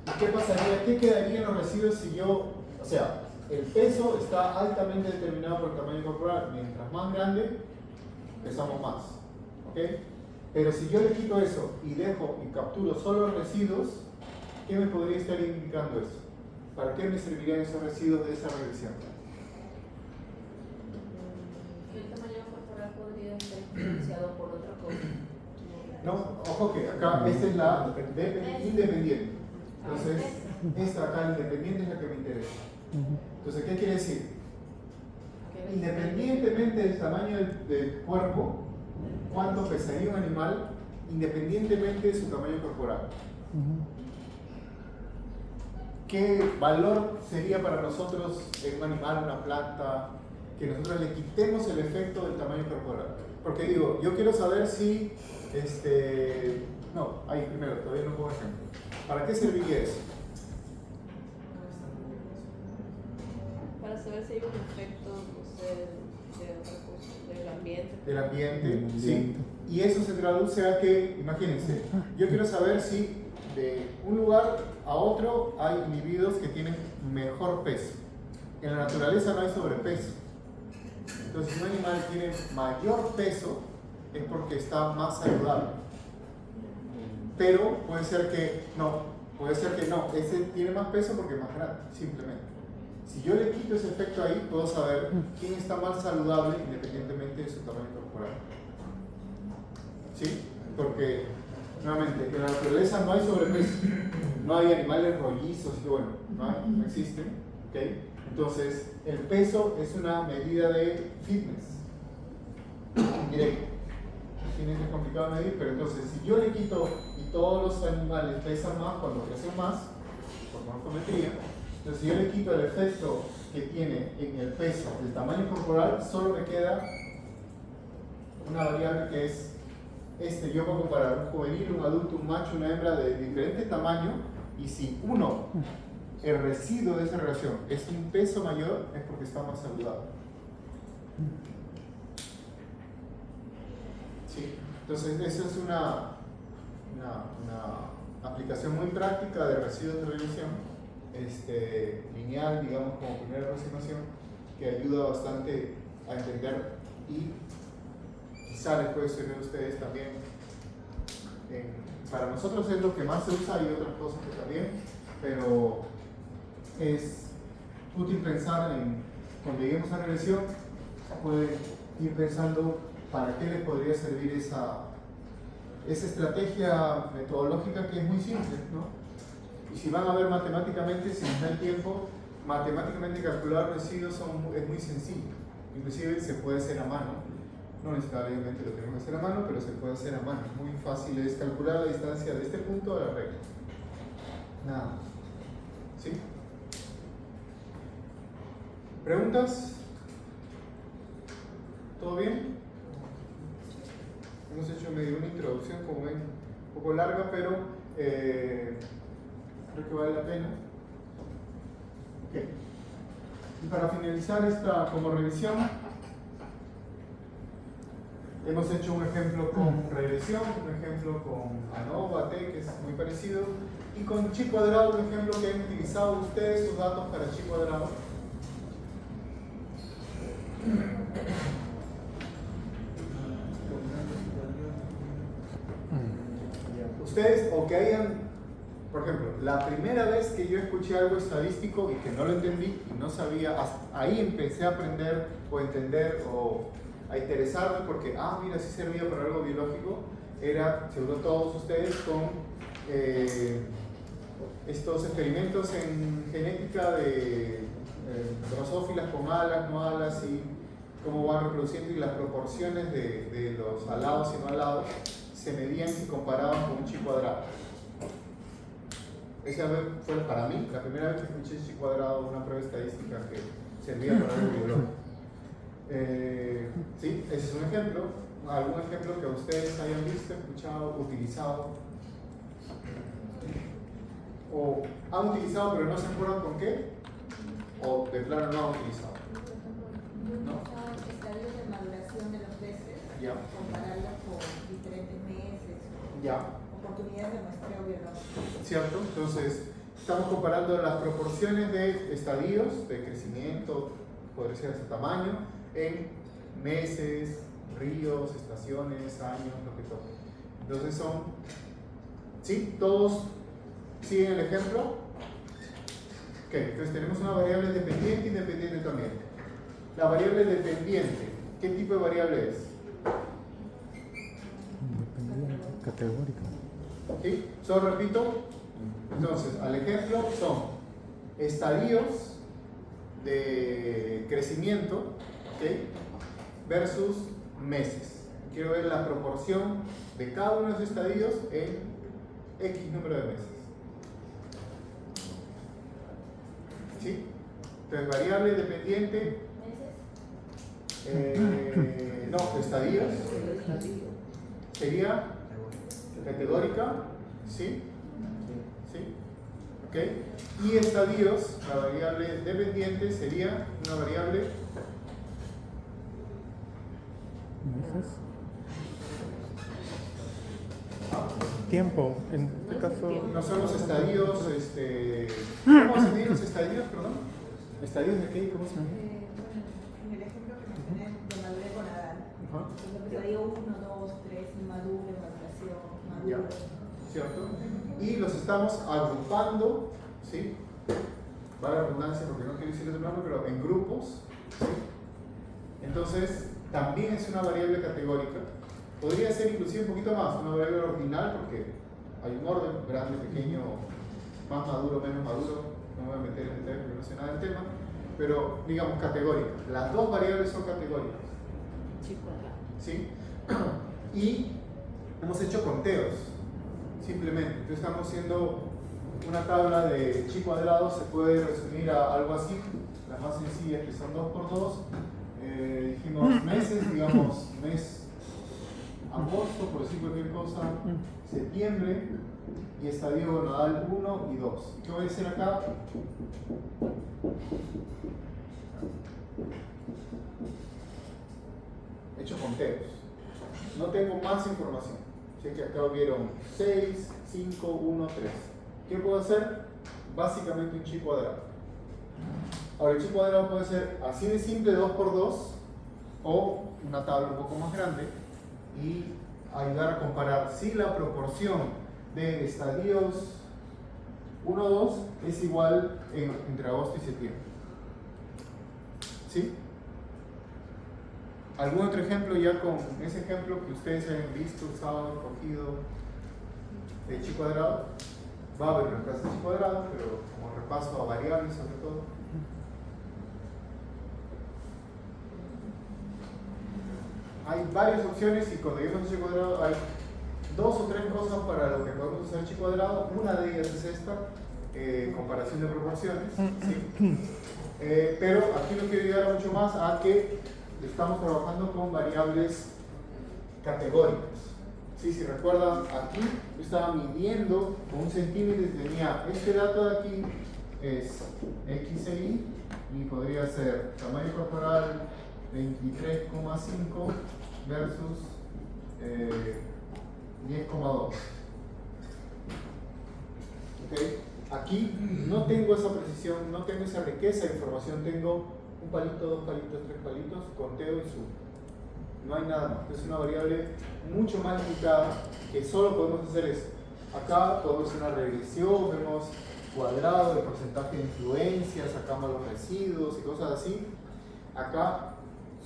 ¿Y qué pasaría? ¿Qué quedaría en los residuos si yo, o sea, el peso está altamente determinado por el tamaño corporal, mientras más grande, pesamos más, ¿ok? Pero si yo le quito eso y dejo y capturo solo los residuos, ¿qué me podría estar indicando eso? ¿Para qué me servirían esos residuos de esa regresión? El tamaño corporal podría estar influenciado por otra cosa. No, ojo que acá esta es la independiente. Entonces, esta acá independiente es la que me interesa. Entonces, ¿qué quiere decir? Independientemente del tamaño del cuerpo, ¿cuánto pesaría un animal? Independientemente de su tamaño corporal. ¿Qué valor sería para nosotros en un animal, una planta, que nosotros le quitemos el efecto del tamaño corporal? Porque digo, yo quiero saber si, no, ahí primero, todavía no pongo ejemplo. ¿Para qué serviría eso? Para saber si hay un efecto, no sé, de otra cosa, del ambiente. Del ambiente, sí. Y eso se traduce a que, imagínense, yo quiero saber si de un lugar a otro hay individuos que tienen mejor peso. En la naturaleza no hay sobrepeso. Entonces, si un animal tiene mayor peso, es porque está más saludable. Pero puede ser que no, ese tiene más peso porque es más grande, simplemente. Si yo le quito ese efecto ahí, puedo saber quién está más saludable independientemente de su tamaño corporal. ¿Sí? Porque, nuevamente, en la naturaleza no hay sobrepeso, no hay animales rollizos, y bueno, no existen. ¿Okay? Entonces, el peso es una medida de fitness indirecta. Fitness es complicado de medir, pero entonces, si yo le quito y todos los animales pesan más cuando crecen más, por morfometría, entonces si yo le quito el efecto que tiene en el peso, el tamaño corporal, solo me queda una variable que es yo puedo comparar un juvenil, un adulto, un macho, una hembra de diferente tamaño, y si el residuo de esa relación es un peso mayor, es porque está más saludable. Sí. Entonces, eso es una aplicación muy práctica de residuos de regresión, lineal, digamos, como primera aproximación, que ayuda bastante a entender, y quizá les puede servir a ustedes también. Para nosotros es lo que más se usa, y otras cosas que también, pero es útil pensar en, cuando lleguemos a regresión, pueden ir pensando para qué les podría servir esa estrategia metodológica, que es muy simple, ¿no? Y si van a ver matemáticamente, si nos da el tiempo, matemáticamente calcular residuos es muy sencillo. Inclusive se puede hacer a mano. No necesariamente lo tenemos que hacer a mano, pero se puede hacer a mano. Muy fácil es calcular la distancia de este punto a la recta. Nada más. ¿Sí? ¿Preguntas? ¿Todo bien? Hemos hecho medio una introducción, como ven, un poco larga, pero creo que vale la pena. Ok. Y para finalizar esta como revisión, hemos hecho un ejemplo con regresión, un ejemplo con ANOVA, T, que es muy parecido, y con chi cuadrado, un ejemplo que han utilizado ustedes sus datos para chi cuadrado. Ustedes, o que hayan, por ejemplo, la primera vez que yo escuché algo estadístico y que no lo entendí y no sabía, ahí empecé a aprender o entender o a interesarme porque, mira, sí servía para algo biológico, era, seguro todos ustedes, con estos experimentos en genética de drosófilas con alas, no alas y cómo van reproduciendo y las proporciones de los alados y no alados se medían y comparaban con un chi cuadrado. Esa fue para mí la primera vez que escuché chi cuadrado, una prueba estadística que servía para algo biológico. Sí, ese es un ejemplo. ¿Algún ejemplo que ustedes hayan visto, escuchado, utilizado? ¿O han utilizado pero no se acuerdan con qué? ¿O de plano no han utilizado? ¿No? Estadios de maduración de los peces, Ya. compararlos con diferentes meses, Ya. oportunidades de muestreo biológico. ¿Cierto? Entonces, estamos comparando las proporciones de estadios de crecimiento, podría ser ese tamaño, en meses, ríos, estaciones, años, lo que toque. Entonces son, ¿sí? ¿Todos siguen el ejemplo? Ok, entonces tenemos una variable dependiente e independiente también. La variable dependiente, ¿qué tipo de variable es? Independiente, categórica. ¿Sí? Solo repito. Entonces, al ejemplo son estadios de crecimiento, ¿ok? Versus meses. Quiero ver la proporción de cada uno de esos estadios en X número de meses. ¿Sí? Entonces, variable dependiente. No, estadios. Sería categórica, ¿sí? ¿Sí? ¿Ok? Y estadios, la variable dependiente sería una variable ¿Meses? Tiempo, en este caso. no son los estadios, ¿cómo se dicen los estadios, perdón? ¿Estadios de qué? ¿Cómo se llama? En el ejemplo que mencioné de madurez con Adán, Ajá. estadio 1, 2, 3, inmaduro, maduración, Ya, maduro. ¿cierto? Y los estamos agrupando, ¿sí? Va la redundancia porque no quiero decir ese nombre, pero en grupos, ¿sí? Entonces, también es una variable categórica. Podría ser inclusive un poquito más, una variable ordinal porque hay un orden, grande, pequeño, más maduro, menos maduro. No me voy a meter en detalle porque no sé nada del tema, pero digamos categórica. Las dos variables son categóricas. Chi cuadrado. ¿Sí? Y hemos hecho conteos, simplemente. Entonces estamos haciendo una tabla de chi cuadrado, se puede resumir a algo así, las más sencillas que son 2 por 2. Dijimos meses, digamos mes agosto, por decir cualquier cosa, septiembre, y estadio nodal 1 y 2. ¿Qué voy a hacer acá? He hecho conteos. No tengo más información. Sé que acá hubieron 6, 5, 1, 3. ¿Qué puedo hacer? Básicamente un chi cuadrado. Ahora el chi cuadrado puede ser así de simple, 2 por 2, o una tabla un poco más grande y ayudar a comparar si la proporción de estadios 1, 2 es igual entre agosto y septiembre. ¿Sí? ¿Algún otro ejemplo ya con ese ejemplo que ustedes hayan visto, usado, cogido de chi cuadrado? Va a haber una clase de chi cuadrado, pero como repaso a variables sobre todo. Hay varias opciones y cuando digo chi cuadrado hay 2 o 3 cosas para lo que podemos usar chi cuadrado. Una de ellas es esta, comparación de proporciones. ¿Sí? Pero aquí no quiero llegar mucho más a que estamos trabajando con variables categóricas. ¿Sí? Si recuerdan, aquí yo estaba midiendo con un centímetro y tenía este dato de aquí es X e Y y podría ser tamaño corporal 23,5 versus 10,2. ¿Okay? Aquí no tengo esa precisión, no tengo esa riqueza de información, tengo un palito, 2 palitos, 3 palitos, conteo y sumo. No hay nada más, es una variable mucho más limitada que solo podemos hacer eso. Acá podemos hacer una regresión, vemos cuadrado, el porcentaje de influencia, sacamos los residuos y cosas así. Acá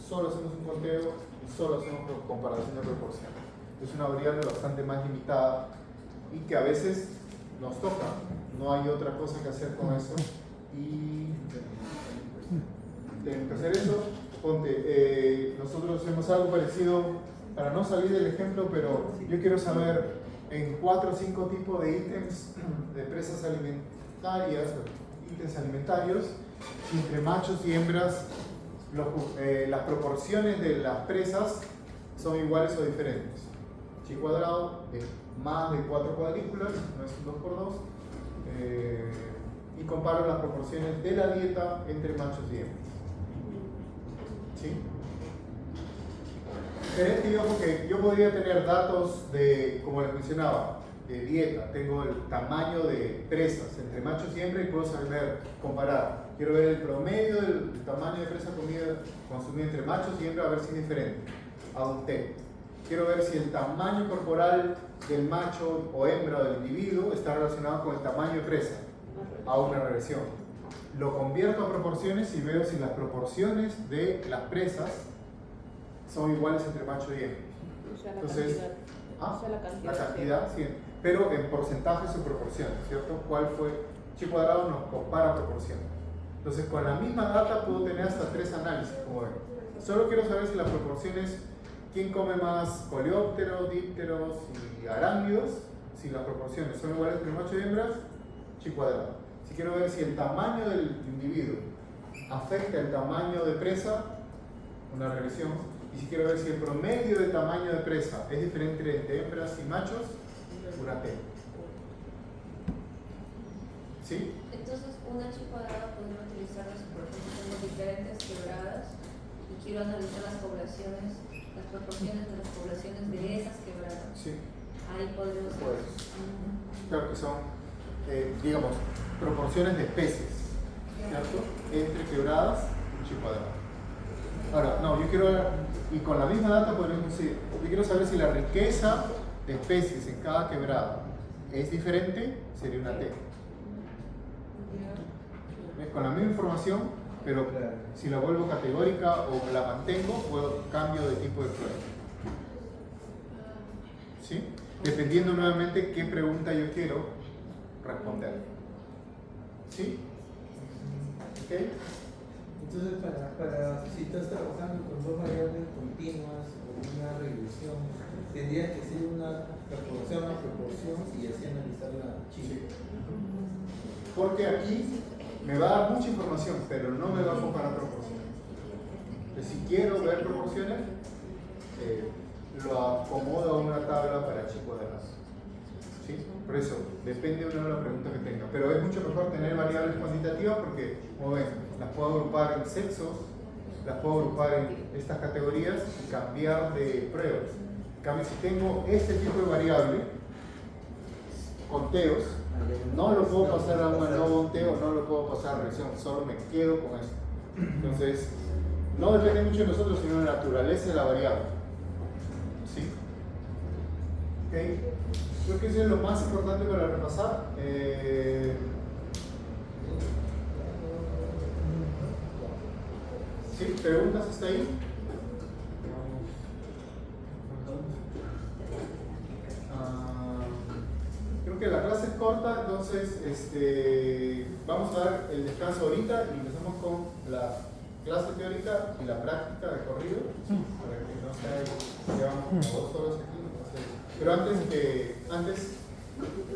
solo hacemos un conteo y solo hacemos comparación de proporciones. Es una variable bastante más limitada y que a veces nos toca, no hay otra cosa que hacer con eso y tenemos que hacer eso. Ponte, nosotros hacemos algo parecido, para no salir del ejemplo, pero yo quiero saber en 4 o 5 tipos de ítems de presas alimentarias, ítems alimentarios, si entre machos y hembras las proporciones de las presas son iguales o diferentes. Chi cuadrado es más de 4 cuadrículas, no es un 2×2, y comparo las proporciones de la dieta entre machos y hembras. ¿Sí? Diferente, yo, porque yo podría tener datos de, como les mencionaba, de dieta, tengo el tamaño de presas entre machos y hembras y puedo saber comparar. Quiero ver el promedio del tamaño de presa consumida entre machos y hembras, a ver si es diferente. A un T. Quiero ver si el tamaño corporal del macho o hembra o del individuo está relacionado con el tamaño de presa. A una regresión. Lo convierto a proporciones y veo si las proporciones de las presas son iguales entre macho y hembra. Entonces, la cantidad, sí, pero en porcentajes o proporciones, ¿cierto? ¿Cuál fue? Chi cuadrado nos compara proporciones. Entonces, con la misma data puedo tener hasta 3 análisis, como ven. Solo quiero saber si las proporciones, quién come más coleópteros, dípteros y arácnidos, si las proporciones son iguales entre macho y hembras, chi cuadrado. Si quiero ver si el tamaño del individuo afecta el tamaño de presa, una regresión. Y si quiero ver si el promedio de tamaño de presa es diferente entre hembras y machos, una T. ¿Sí? Entonces, una chi cuadrada podría utilizarla si, por ejemplo, tengo diferentes quebradas y quiero analizar las poblaciones, las proporciones de las poblaciones de esas quebradas. Sí. Ahí podemos Pues, claro que son, digamos, proporciones de especies, ¿cierto? Entre quebradas y chi cuadrada. Ahora, no, yo quiero, y con la misma data podemos decir, yo quiero saber si la riqueza de especies en cada quebrada es diferente, sería una T. ¿Ves? Con la misma información, pero si la vuelvo categórica o la mantengo, puedo cambio de tipo de prueba. ¿Sí? Dependiendo nuevamente qué pregunta yo quiero responder. ¿Sí? ¿Ok? Entonces, si estás trabajando con 2 variables continuas o una regresión, tendría que ser una proporción y así analizar la chi. Sí. Porque aquí me va a dar mucha información, pero no me va a comparar proporciones. Entonces, si quiero ver proporciones, lo acomodo a una tabla para chi cuadrado. ¿Sí? Por eso, depende de la pregunta que tenga. Pero es mucho mejor tener variables cuantitativas porque, como ven, las puedo agrupar en sexos, las puedo agrupar en estas categorías y cambiar de pruebas. En cambio, si tengo este tipo de variable, conteos, no lo puedo pasar a un nuevo conteo, no lo puedo pasar a regresión, solo me quedo con esto. Entonces, no depende mucho de nosotros, sino de la naturaleza de la variable. ¿Sí? ¿Ok? Creo que eso es lo más importante para repasar. ¿Sí? ¿Preguntas hasta ahí? Creo porque la clase es corta, entonces vamos a dar el descanso ahorita y empezamos con la clase teórica y la práctica de corrido, para que no sea, llevamos como 2 horas aquí. Entonces, pero antes,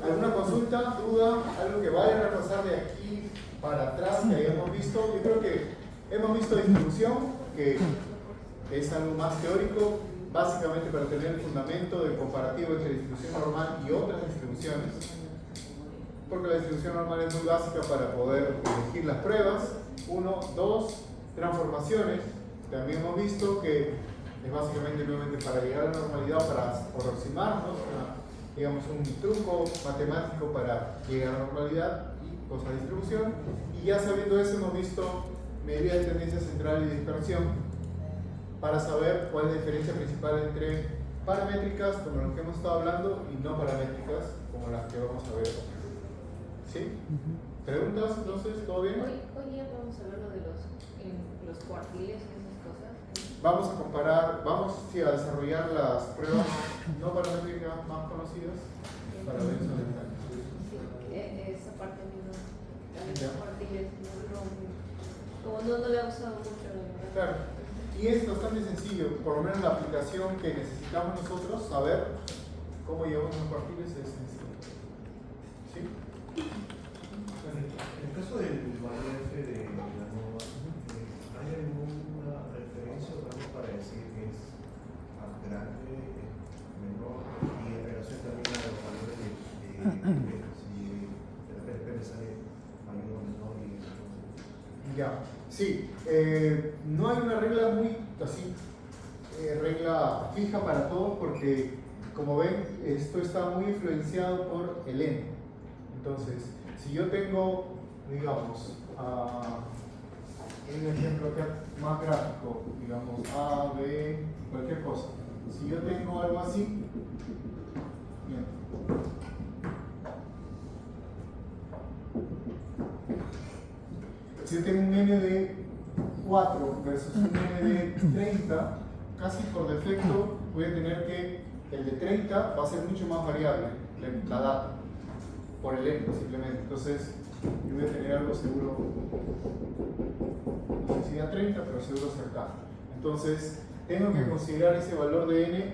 ¿alguna consulta, duda, algo que vaya a repasar de aquí para atrás que hayamos visto? Yo creo que hemos visto distribución, que es algo más teórico, básicamente para tener el fundamento del comparativo entre distribución normal y otras distribuciones, porque la distribución normal es muy básica para poder elegir las pruebas. 1, 2, transformaciones, también hemos visto que es básicamente nuevamente para llegar a la normalidad, para aproximarnos, digamos un truco matemático para llegar a la normalidad y cosa de distribución. Y ya sabiendo eso, hemos visto medida de tendencia central y dispersión, para saber cuál es la diferencia principal entre paramétricas, como las que hemos estado hablando, y no paramétricas, como las que vamos a ver. ¿Sí? ¿Preguntas entonces? ¿Todo bien? Hoy día vamos a hablar de los cuartiles y esas cosas. Vamos a comparar, sí, a desarrollar las pruebas no paramétricas más conocidas para ver eso. Sí, esa parte mismo, los cuartiles, como no lo había usado mucho, la verdad. Claro. Y es bastante sencillo, por lo menos la aplicación que necesitamos nosotros, saber cómo llevamos los cuartiles es sencillo. ¿Sí? En el caso del valor F de la nova, ¿hay alguna referencia o algo para decir que es más grande, menor, y en relación también a los valores de si de repente sale mayor o menor y eso? Ya, sí, no hay una regla muy así, regla fija para todos, porque como ven, esto está muy influenciado por el n. Entonces, si yo tengo, digamos, un ejemplo acá más gráfico, digamos A, B, cualquier cosa. Si yo tengo algo así, bien. Si yo tengo un n de 4 versus un n de 30, casi por defecto voy a tener que el de 30 va a ser mucho más variable, la data, por el n simplemente. Entonces yo voy a tener algo seguro, no sé si a 30, pero seguro cercano. Entonces tengo que considerar ese valor de n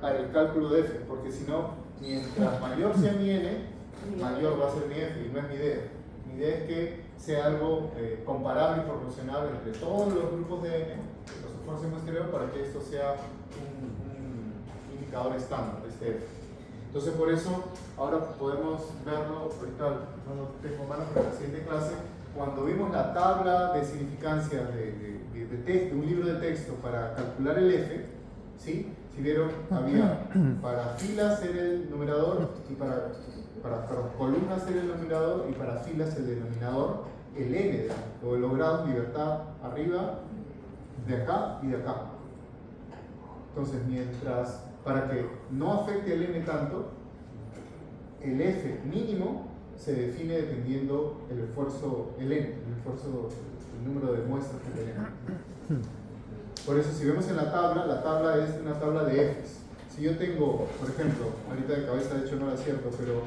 para el cálculo de f, porque si no, mientras mayor sea mi n, mayor va a ser mi f, y no es mi idea. Mi idea es que sea algo comparable y proporcional entre todos los grupos de n que los esfuerzos hemos creado para que esto sea un indicador estándar, este f. Entonces por eso ahora podemos verlo, ahorita no lo tengo en mano, pero en la siguiente clase, cuando vimos la tabla de significancia de un libro de texto para calcular el f, ¿sí? Si vieron, había para filas era el numerador y para columnas era el denominador y para filas el denominador, el n, lo logrado, libertad arriba, de acá y de acá. Entonces, para que no afecte el n tanto, el f mínimo se define dependiendo el esfuerzo, el número de muestras que tenemos. Por eso, si vemos en la tabla es una tabla de f's. Si yo tengo, por ejemplo, ahorita de cabeza de hecho no era cierto, pero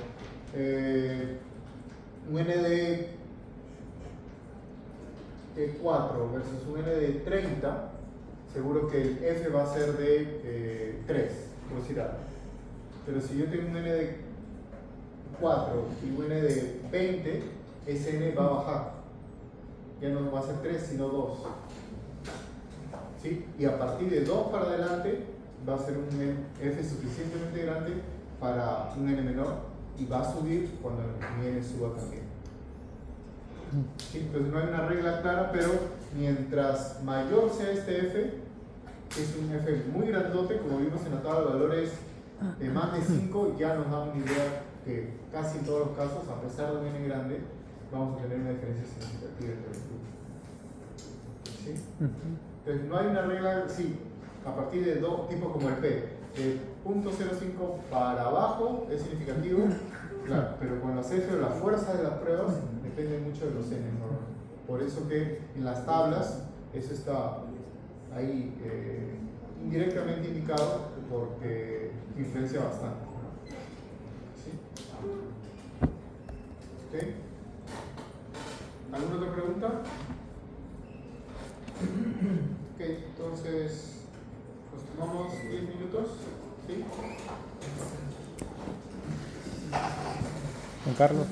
un n de 4 versus un n de 30, seguro que el f va a ser de 3, por decir algo. Pero si yo tengo un n de 4 y un n de 20, ese n va a bajar. Ya no va a ser 3, sino 2. ¿Sí? Y a partir de 2 para adelante va a ser un f suficientemente grande para un n menor y va a subir cuando mi n suba también. ¿Sí? Entonces no hay una regla clara, pero mientras mayor sea este f, que es un f muy grandote, como vimos en la tabla de valores de más de 5, ya nos da una idea que casi en todos los casos, a pesar de un n grande, vamos a tener una diferencia significativa entre los grupos. ¿Sí? Entonces no hay una regla, sí, a partir de 2 tipos como el P, de 0.05 para abajo es significativo, claro, pero con las F o la fuerza de las pruebas depende mucho de los N, ¿no? Por eso que en las tablas eso está ahí indirectamente indicado porque influencia bastante. ¿Sí? ¿Alguna otra pregunta? Ok, entonces, pues tomamos 10 minutos. ¿Sí? Juan Carlos.